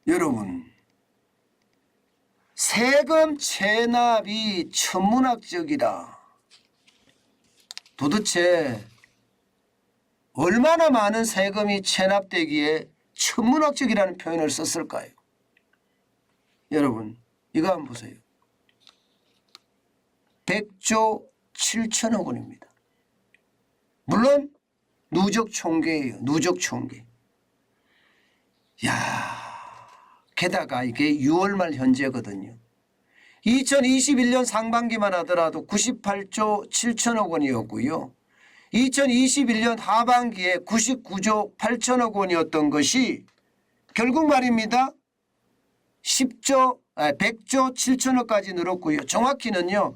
여러분, 세금 체납이 천문학적이다. 도대체 얼마나 많은 세금이 체납되기에 천문학적이라는 표현을 썼을까요? 여러분, 이거 한번 보세요. 100조 7천억 원입니다. 물론 누적 총계예요. 누적 총계. 게다가 이게 6월 말 현재거든요. 2021년 상반기만 하더라도 98조 7천억 원이었고요. 2021년 하반기에 99조 8천억 원이었던 것이 결국 말입니다. 100조 7천억까지 늘었고요. 정확히는요.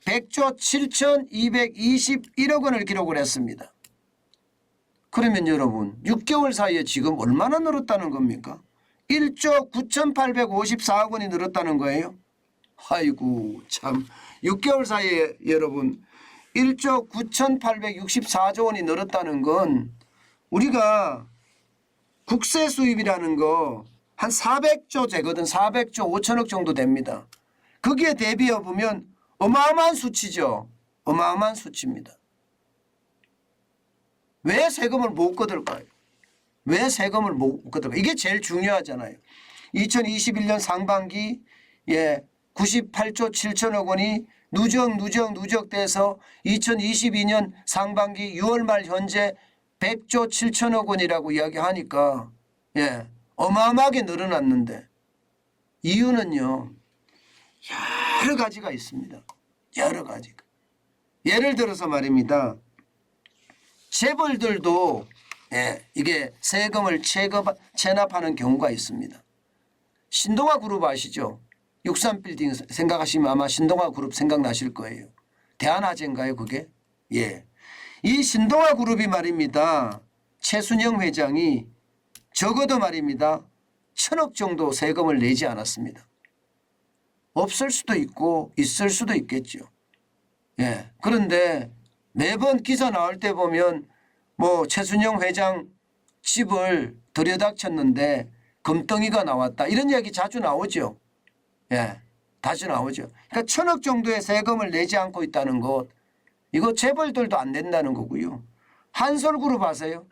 100조 7,221억 원을 기록을 했습니다. 그러면 여러분 6개월 사이에 지금 얼마나 늘었다는 겁니까? 1조 9,854억 원이 늘었다는 거예요. 아이고 참 6개월 사이에 여러분 1조 9,864조 원이 늘었다는 건 우리가 국세 수입이라는 거 한 400조 되거든. 400조 5천억 정도 됩니다. 거기에 대비해 보면 어마어마한 수치죠. 어마어마한 수치입니다. 왜 세금을 못 거둘까요? 왜 세금을 못 거둘까요? 이게 제일 중요하잖아요. 2021년 상반기 98조 7천억 원이 누적돼서 2022년 상반기 6월 말 현재 100조 7천억 원이라고 이야기하니까 어마어마하게 늘어났는데 이유는요. 여러 가지가 있습니다. 여러 가지가. 예를 들어서 말입니다. 재벌들도 이게 세금을 체납하는 경우가 있습니다. 신동아 그룹 아시죠? 63빌딩 생각하시면 아마 신동아 그룹 생각나실 거예요. 대한화재인가요 그게? 예. 이 신동아 그룹이 말입니다. 최순영 회장이 적어도 말입니다. 1,000억 정도 세금을 내지 않았습니다. 없을 수도 있고 있을 수도 있겠죠. 예. 그런데 매번 기사 나올 때 보면 뭐 최순영 회장 집을 들여다쳤는데 금덩이가 나왔다. 이런 이야기 자주 나오죠. 예. 자주 나오죠. 그러니까 1,000억 정도의 세금을 내지 않고 있다는 것. 이거 재벌들도 안 낸다는 거고요. 한솔그룹 아세요?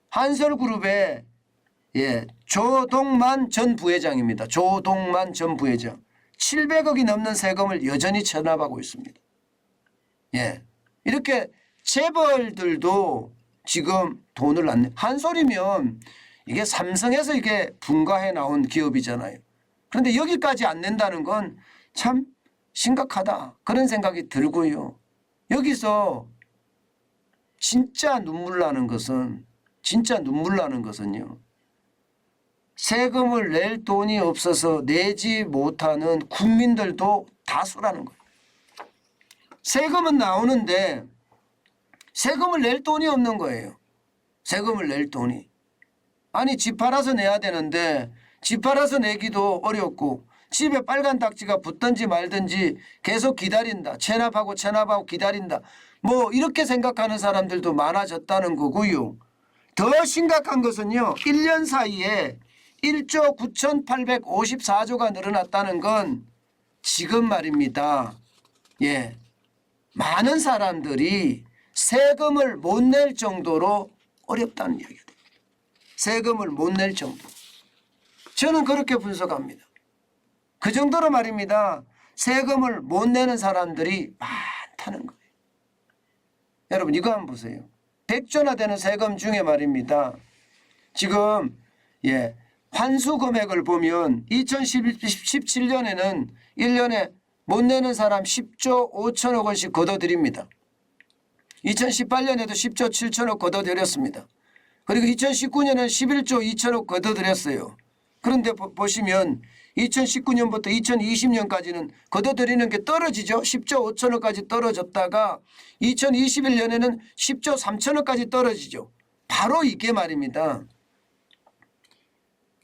한솔그룹의 조동만 전 부회장입니다. 조동만 전 부회장. 700억이 넘는 세금을 여전히 체납하고 있습니다. 예. 이렇게 재벌들도 지금 돈을 안 내. 한솔이면 이게 삼성에서 이게 분가해 나온 기업이잖아요. 그런데 여기까지 안 낸다는 건 참 심각하다. 그런 생각이 들고요. 여기서 진짜 눈물 나는 것은요. 세금을 낼 돈이 없어서 내지 못하는 국민들도 다수라는 거예요. 세금은 나오는데 세금을 낼 돈이 없는 거예요. 세금을 낼 돈이. 아니 집 팔아서 내야 되는데 집 팔아서 내기도 어렵고 집에 빨간 딱지가 붙든지 말든지 계속 기다린다. 체납하고 기다린다. 뭐 이렇게 생각하는 사람들도 많아졌다는 거고요. 더 심각한 것은요. 1년 사이에 1조 9,854조가 늘어났다는 건 지금 말입니다. 많은 사람들이 세금을 못 낼 정도로 어렵다는 이야기가 됩니다. 세금을 못 낼 정도. 저는 그렇게 분석합니다. 그 정도로 말입니다. 세금을 못 내는 사람들이 많다는 거예요. 여러분 이거 한번 보세요. 100조나 되는 세금 중에 말입니다. 지금 환수 금액을 보면 2017년에는 1년에 못 내는 사람 10조 5천억 원씩 걷어들입니다. 2018년에도 10조 7천억 걷어들였습니다. 그리고 2019년에는 11조 2천억 걷어들였어요. 그런데 보시면 2019년부터 2020년까지는 걷어들이는 게 떨어지죠. 10조 5천억까지 떨어졌다가 2021년에는 10조 3천억까지 떨어지죠. 바로 이게 말입니다.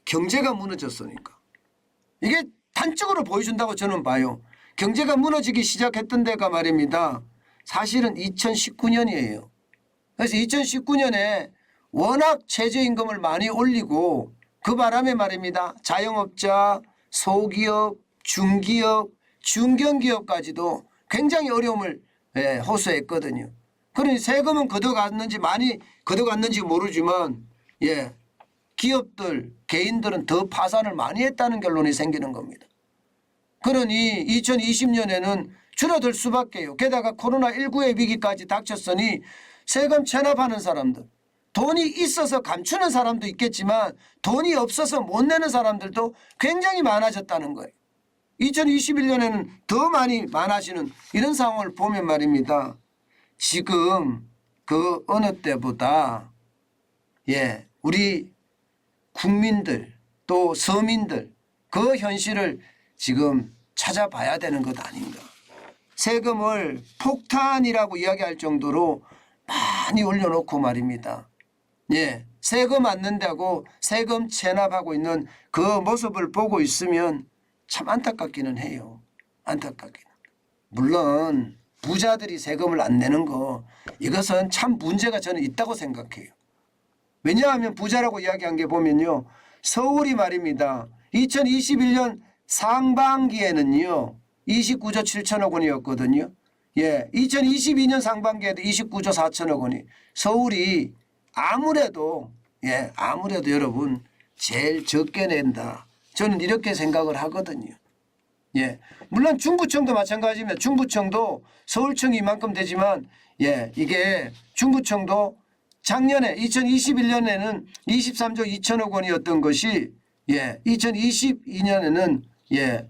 경제가 무너졌으니까. 이게 단적으로 보여준다고 저는 봐요. 경제가 무너지기 시작했던 데가 말입니다. 사실은 2019년이에요. 그래서 2019년에 워낙 최저임금을 많이 올리고 그 바람에 말입니다. 자영업자, 소기업, 중기업, 중견기업까지도 굉장히 어려움을 호소했거든요. 그러니 세금은 걷어갔는지 많이 걷어갔는지 모르지만 기업들, 개인들은 더 파산을 많이 했다는 결론이 생기는 겁니다. 그러니 2020년에는 줄어들 수밖에요. 게다가 코로나19의 위기까지 닥쳤으니 세금 체납하는 사람들, 돈이 있어서 감추는 사람도 있겠지만 돈이 없어서 못 내는 사람들도 굉장히 많아졌다는 거예요. 2021년에는 더 많아지는 이런 상황을 보면 말입니다. 지금 그 어느 때보다 우리 국민들 또 서민들 그 현실을 지금 찾아봐야 되는 것 아닌가. 세금을 폭탄이라고 이야기할 정도로 많이 올려놓고 말입니다. 세금 안 낸다고 세금 체납하고 있는 그 모습을 보고 있으면 참 안타깝기는 해요. 안타깝기는. 물론 부자들이 세금을 안 내는 거 이것은 참 문제가 저는 있다고 생각해요. 왜냐하면 부자라고 이야기한 게 보면요. 서울이 말입니다. 2021년 상반기에는요. 29조 7천억 원이었거든요. 2022년 상반기에도 29조 4천억 원이 서울이 아무래도 여러분 제일 적게 낸다. 저는 이렇게 생각을 하거든요. 물론 중부청도 마찬가지입니다. 중부청도 서울청이 이만큼 되지만 이게 중부청도 작년에 2021년에는 23조 2천억 원이었던 것이 2022년에는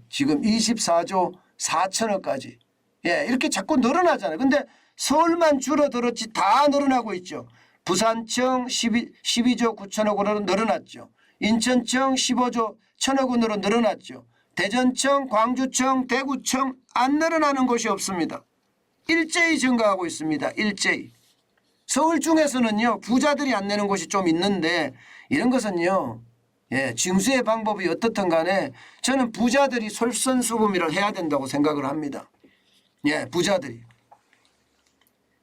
지금 24조 4천억까지 이렇게 자꾸 늘어나잖아요. 근데 서울만 줄어들었지 다 늘어나고 있죠. 부산청 12조 9천억 원으로 늘어났죠. 인천청 15조 1천억 원으로 늘어났죠. 대전청, 광주청, 대구청 안 늘어나는 곳이 없습니다. 일제히 증가하고 있습니다. 일제히. 서울 중에서는요. 부자들이 안 내는 곳이 좀 있는데 이런 것은요. 징수의 방법이 어떻든 간에 저는 부자들이 솔선수범이를 해야 된다고 생각을 합니다.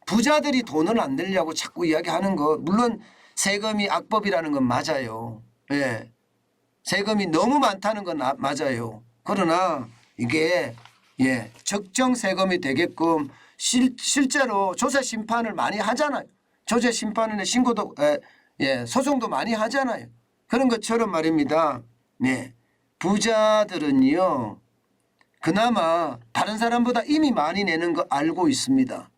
부자들이 돈을 안 내려고 자꾸 이야기하는 거 물론 세금이 악법이라는 건 맞아요. 세금이 너무 많다는 건 맞아요. 그러나 이게 적정 세금이 되게끔 실제로 조세 심판을 많이 하잖아요. 조세 심판에 신고도 소송도 많이 하잖아요. 그런 것처럼 말입니다. 부자들은요. 그나마 다른 사람보다 이미 많이 내는 거 알고 있습니다.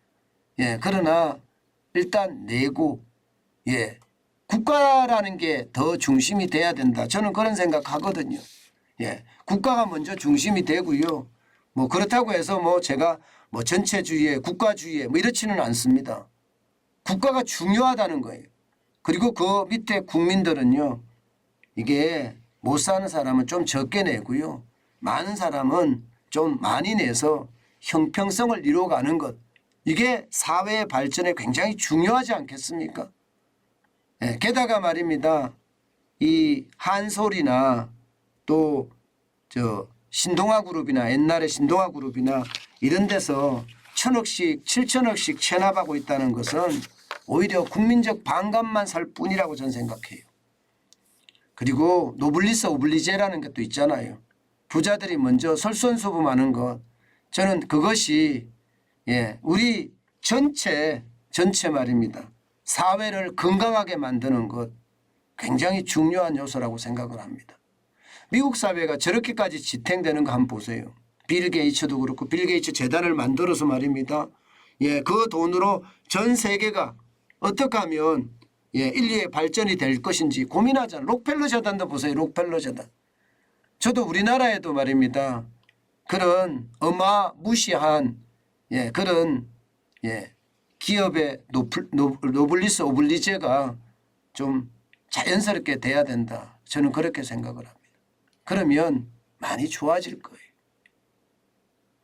그러나 일단 내고 국가라는 게 더 중심이 돼야 된다. 저는 그런 생각하거든요. 국가가 먼저 중심이 되고요. 뭐 그렇다고 해서 뭐 제가 뭐 전체주의에 국가주의에 뭐 이렇지는 않습니다. 국가가 중요하다는 거예요. 그리고 그 밑에 국민들은요. 이게 못 사는 사람은 좀 적게 내고요. 많은 사람은 좀 많이 내서 형평성을 이루어가는 것. 이게 사회의 발전에 굉장히 중요하지 않겠습니까? 게다가 말입니다. 이 한솔이나 또 신동아 그룹이나 옛날에 신동아 그룹이나 이런 데서 1,000억씩 7천억씩 체납하고 있다는 것은 오히려 국민적 반감만 살 뿐이라고 저는 생각해요. 그리고 노블리스 오블리제라는 것도 있잖아요. 부자들이 먼저 솔선수범하는 것. 저는 그것이 우리 전체 말입니다. 사회를 건강하게 만드는 것 굉장히 중요한 요소라고 생각을 합니다. 미국 사회가 저렇게까지 지탱되는 거 한번 보세요. 빌 게이츠도 그렇고 빌 게이츠 재단을 만들어서 말입니다. 그 돈으로 전 세계가 어떻게 하면 인류의 발전이 될 것인지 고민하잖아요. 록펠러 재단도 보세요. 록펠러 재단. 저도 우리나라에도 말입니다. 그런 어마무시한 그런 기업의 노블리스 오블리제가 좀 자연스럽게 돼야 된다. 저는 그렇게 생각을 합니다. 그러면 많이 좋아질 거예요.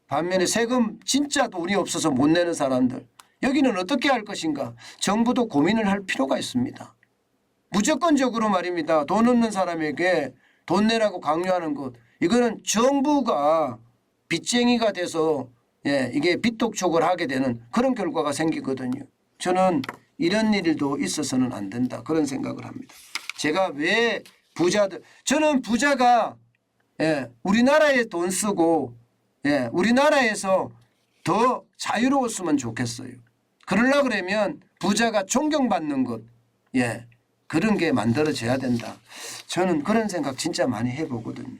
반면에 세금 진짜 돈이 없어서 못 내는 사람들 여기는 어떻게 할 것인가. 정부도 고민을 할 필요가 있습니다. 무조건적으로 말입니다. 돈 없는 사람에게 돈 내라고 강요하는 것. 이거는 정부가 빚쟁이가 돼서 이게 빚독촉을 하게 되는 그런 결과가 생기거든요. 저는 이런 일도 있어서는 안 된다. 그런 생각을 합니다. 제가 왜 부자들 저는 부자가 우리나라에 돈 쓰고 우리나라에서 더 자유로웠으면 좋겠어요. 그러려고 그러면 부자가 존경받는 것 그런 게 만들어져야 된다. 저는 그런 생각 진짜 많이 해보거든요.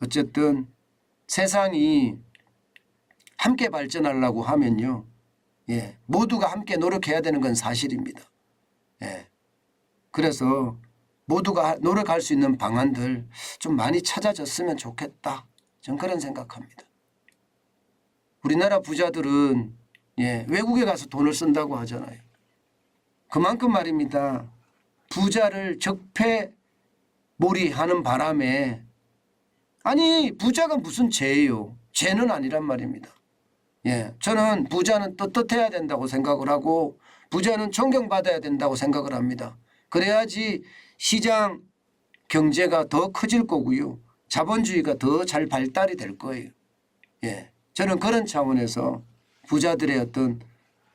어쨌든 세상이 함께 발전하려고 하면요. 모두가 함께 노력해야 되는 건 사실입니다. 그래서 모두가 노력할 수 있는 방안들 좀 많이 찾아졌으면 좋겠다. 저는 그런 생각합니다. 우리나라 부자들은 외국에 가서 돈을 쓴다고 하잖아요. 그만큼 말입니다. 부자를 적폐몰이하는 바람에 아니 부자가 무슨 죄예요. 죄는 아니란 말입니다. 저는 부자는 떳떳해야 된다고 생각을 하고 부자는 존경받아야 된다고 생각을 합니다. 그래야지 시장 경제가 더 커질 거고요. 자본주의가 더 잘 발달이 될 거예요. 저는 그런 차원에서 부자들의 어떤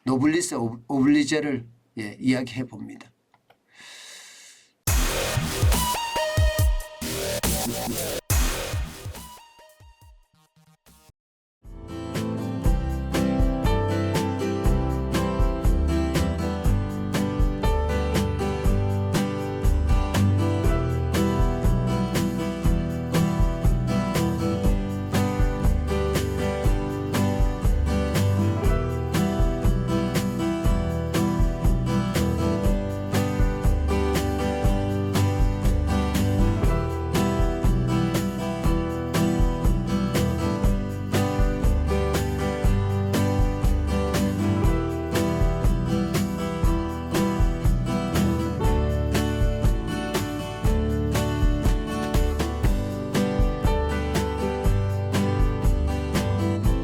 노블리스 오블리제를 이야기해 봅니다.